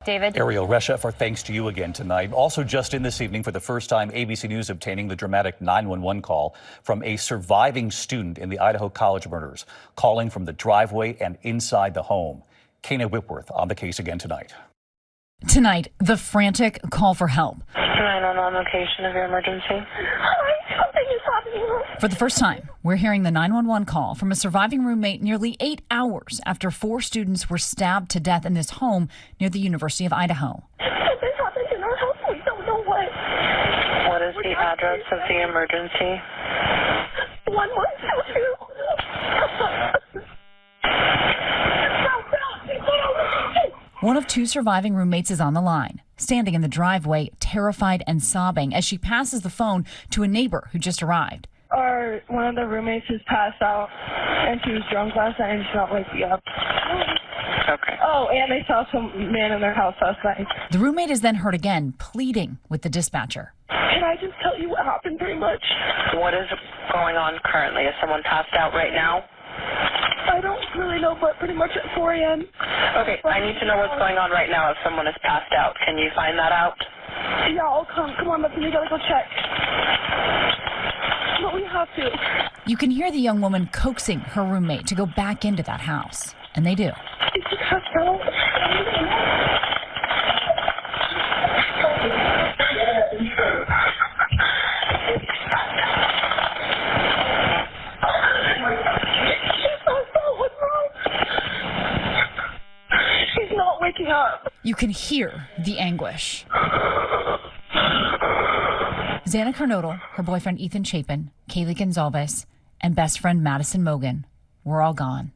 David. Ariel Reshef, our thanks to you again tonight. Also just in this evening, for the first time, ABC News obtaining the dramatic 911 call from a surviving student in the Idaho college murders, calling from the driveway and inside the home. Kana Whitworth on the case again tonight. Tonight, the frantic call for help. 911 location of your emergency. Something is happening. For the first time, we're hearing the 911 call from a surviving roommate nearly 8 hours after 4 students were stabbed to death in this home near the University of Idaho. Something happened in our house. We don't know what. What is the address of the emergency? 1122. One of 2 surviving roommates is on the line, standing in the driveway, terrified and sobbing as she passes the phone to a neighbor who just arrived. One of the roommates is passed out, and she was drunk last night, and she's not waking up. Okay. Oh, and they saw some man in their house last night. The roommate is then heard again, pleading with the dispatcher. Can I just tell you what happened pretty much? What is going on currently? Is someone passed out right now? I don't really know, but pretty much at 4 a.m. Okay, I need to know what's going on right now if someone is passed out. Can you find that out? Yeah, I'll come. Come on, Bethany, we gotta go check. But we have to. You can hear the young woman coaxing her roommate to go back into that house, and they do. Is she passed out? Up. You can hear the anguish. Xana Carnodal, her boyfriend Ethan Chapin, Kaylee Gonzalez, and best friend Madison Mogan were all gone.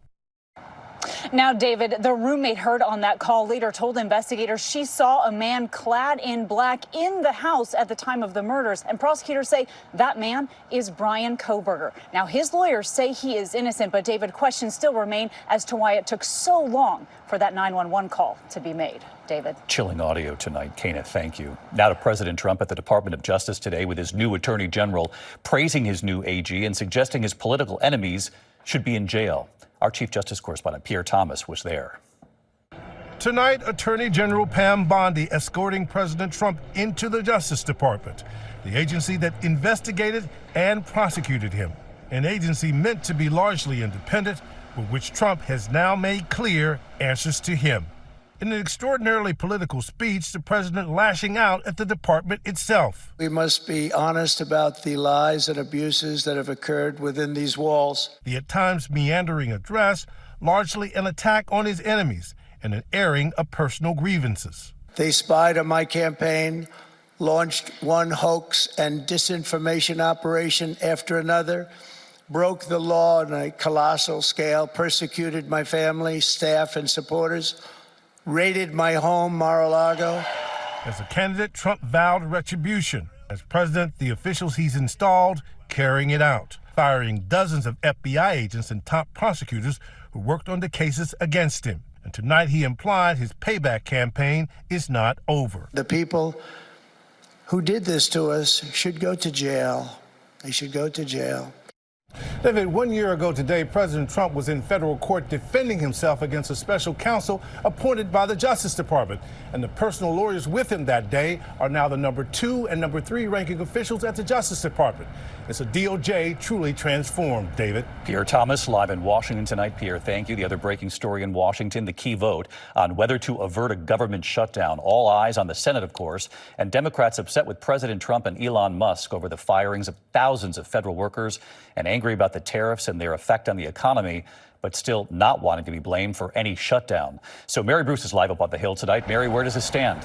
Now, David, the roommate heard on that call later told investigators she saw a man clad in black in the house at the time of the murders. And prosecutors say that man is Brian Koberger. Now, his lawyers say he is innocent, but David, questions still remain as to why it took so long for that 911 call to be made. David. Chilling audio tonight. Kana, thank you. Now to President Trump at the Department of Justice today with his new attorney general praising his new AG and suggesting his political enemies should be in jail. Our Chief Justice correspondent Pierre Thomas was there. Tonight, Attorney General Pam Bondi escorting President Trump into the Justice Department, the agency that investigated and prosecuted him, an agency meant to be largely independent, but which Trump has now made clear answers to him. In an extraordinarily political speech, the president lashing out at the department itself. We must be honest about the lies and abuses that have occurred within these walls. The at times meandering address, largely an attack on his enemies and an airing of personal grievances. They spied on my campaign, launched one hoax and disinformation operation after another, broke the law on a colossal scale, persecuted my family, staff, and supporters, raided my home, Mar-a-Lago. As a candidate, Trump vowed retribution. As president, the officials he's installed carrying it out, firing dozens of FBI agents and top prosecutors who worked on the cases against him. And tonight he implied his payback campaign is not over. The people who did this to us should go to jail. They should go to jail. David, 1 year ago today, President Trump was in federal court defending himself against a special counsel appointed by the Justice Department. And the personal lawyers with him that day are now the number 2 and number 3 ranking officials at the Justice Department. It's a DOJ truly transformed, David. Pierre Thomas live in Washington tonight. Pierre, thank you. The other breaking story in Washington, the key vote on whether to avert a government shutdown. All eyes on the Senate, of course, and Democrats upset with President Trump and Elon Musk over the firings of thousands of federal workers and angry about the tariffs and their effect on the economy, but still not wanting to be blamed for any shutdown. So Mary Bruce is live up on the Hill tonight. Mary, where does this stand?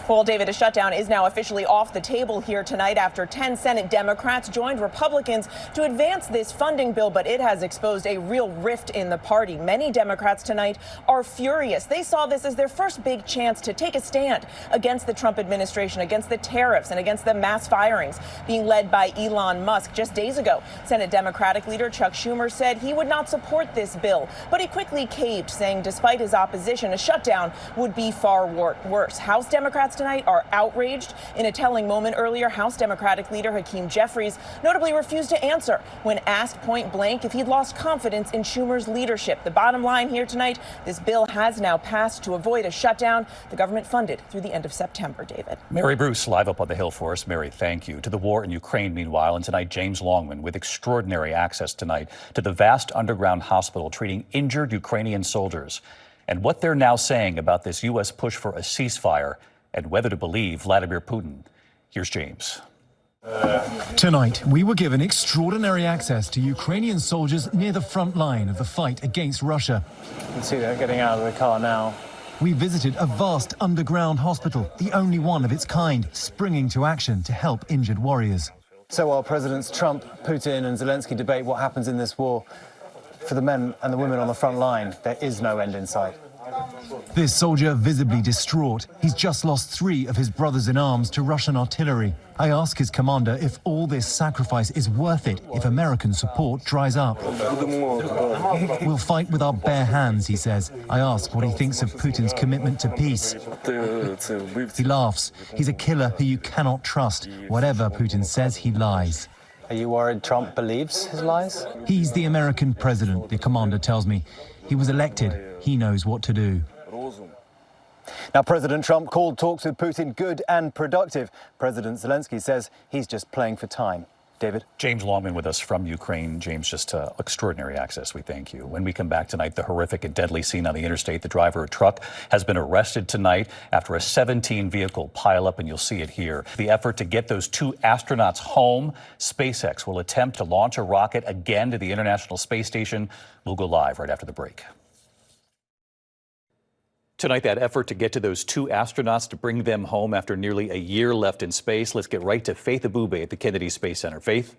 Well, David, a shutdown is now officially off the table here tonight after 10 Senate Democrats joined Republicans to advance this funding bill, but it has exposed a real rift in the party. Many Democrats tonight are furious. They saw this as their first big chance to take a stand against the Trump administration, against the tariffs, and against the mass firings being led by Elon Musk. Just days ago, Senate Democratic leader Chuck Schumer said he would not support this bill, but he quickly caved, saying despite his opposition, a shutdown would be far worse. House Democrats tonight are outraged. In a telling moment earlier, House Democratic leader Hakeem Jeffries notably refused to answer when asked point blank if he'd lost confidence in Schumer's leadership. The bottom line here tonight, this bill has now passed to avoid a shutdown. The government funded through the end of September, David. Mary Bruce, live up on the Hill for us. Mary, thank you. To the war in Ukraine, meanwhile, and tonight, James Longman with extraordinary access tonight to the vast underground hospital treating injured Ukrainian soldiers and what they're now saying about this U.S. push for a ceasefire and whether to believe Vladimir Putin. Here's James. Tonight, we were given extraordinary access to Ukrainian soldiers near the front line of the fight against Russia. You can see they're getting out of the car now. We visited a vast underground hospital, the only one of its kind, springing to action to help injured warriors. So while Presidents Trump, Putin and Zelensky debate what happens in this war, for the men and the women on the front line, there is no end in sight. This soldier visibly distraught. He's just lost 3 of his brothers in arms to Russian artillery. I ask his commander if all this sacrifice is worth it if American support dries up. We'll fight with our bare hands, he says. I ask what he thinks of Putin's commitment to peace. He laughs. He's a killer who you cannot trust. Whatever Putin says, he lies. Are you worried Trump believes his lies? He's the American president, the commander tells me. He was elected. He knows what to do. Now, President Trump called talks with Putin good and productive. President Zelensky says he's just playing for time. David? James Longman with us from Ukraine. James, just extraordinary access. We thank you. When we come back tonight, the horrific and deadly scene on the interstate. The driver of a truck has been arrested tonight after a 17-vehicle pileup, and you'll see it here. The effort to get those 2 astronauts home. SpaceX will attempt to launch a rocket again to the International Space Station. We'll go live right after the break. Tonight, that effort to get to those 2 astronauts to bring them home after nearly a year left in space. Let's get right to Faith Abube at the Kennedy Space Center. Faith?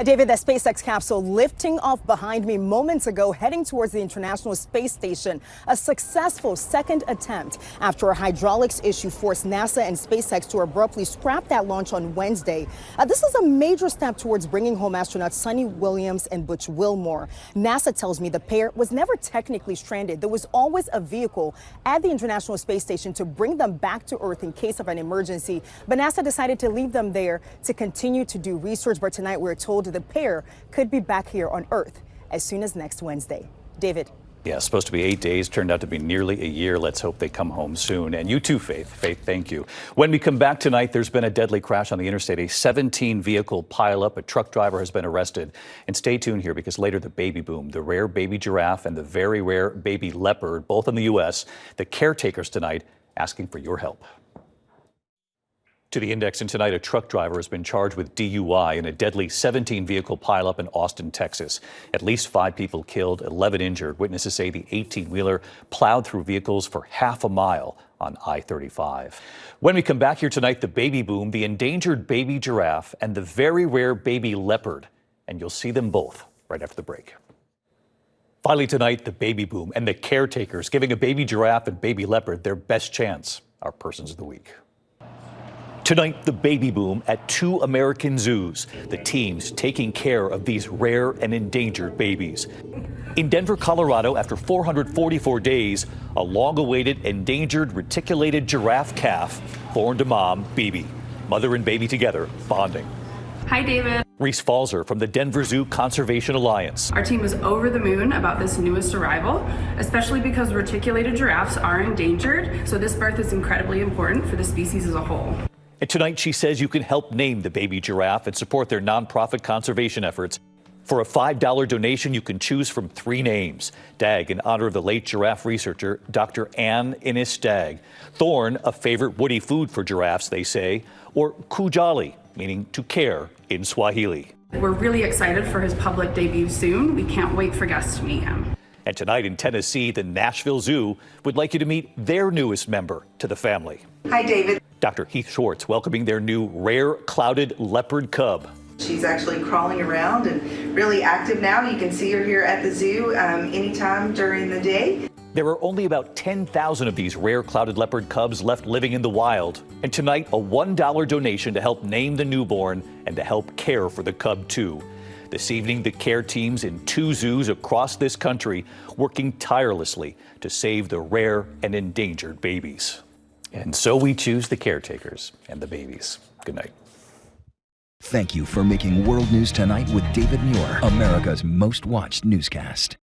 David, the SpaceX capsule lifting off behind me moments ago, heading towards the International Space Station. A successful second attempt after a hydraulics issue forced NASA and SpaceX to abruptly scrap that launch on Wednesday. This is a major step towards bringing home astronauts Sunny Williams and Butch Wilmore. NASA tells me the pair was never technically stranded. There was always a vehicle at the International Space Station to bring them back to Earth in case of an emergency. But NASA decided to leave them there to continue to do research. But tonight we're told the pair could be back here on Earth as soon as next Wednesday. David. Yeah, supposed to be 8 days, turned out to be nearly a year. Let's hope they come home soon. And you too, Faith. Faith, thank you. When we come back tonight, there's been a deadly crash on the interstate, a 17-vehicle pileup. A truck driver has been arrested. And stay tuned here because later the baby boom, the rare baby giraffe and the very rare baby leopard, both in the U.S., the caretakers tonight asking for your help. To the Index, and tonight a truck driver has been charged with DUI in a deadly 17-vehicle pileup in Austin, Texas. At least 5 people killed, 11 injured. Witnesses say the 18-wheeler plowed through vehicles for half a mile on I-35. When we come back here tonight, the baby boom, the endangered baby giraffe, and the very rare baby leopard. And you'll see them both right after the break. Finally tonight, the baby boom and the caretakers giving a baby giraffe and baby leopard their best chance. Our Persons of the Week. Tonight, the baby boom at 2 American zoos. The teams taking care of these rare and endangered babies. In Denver, Colorado, after 444 days, a long-awaited endangered reticulated giraffe calf born to mom, Bibi. Mother and baby together, bonding. Hi, David. Reese Falzer from the Denver Zoo Conservation Alliance. Our team is over the moon about this newest arrival, especially because reticulated giraffes are endangered, so this birth is incredibly important for the species as a whole. And tonight, she says you can help name the baby giraffe and support their nonprofit conservation efforts. For a $5 donation, you can choose from 3 names. Dag, in honor of the late giraffe researcher, Dr. Ann Innes Dag. Thorn, a favorite woody food for giraffes, they say. Or Kujali, meaning to care in Swahili. We're really excited for his public debut soon. We can't wait for guests to meet him. And tonight in Tennessee, the Nashville Zoo would like you to meet their newest member to the family. Hi, David. Dr. Heath Schwartz welcoming their new rare clouded leopard cub. She's actually crawling around and really active now. You can see her here at the zoo anytime during the day. There are only about 10,000 of these rare clouded leopard cubs left living in the wild. And tonight, a $1 donation to help name the newborn and to help care for the cub, too. This evening, the care teams in 2 zoos across this country working tirelessly to save the rare and endangered babies. And so we choose the caretakers and the babies. Good night. Thank you for making World News Tonight with David Muir, America's most watched newscast.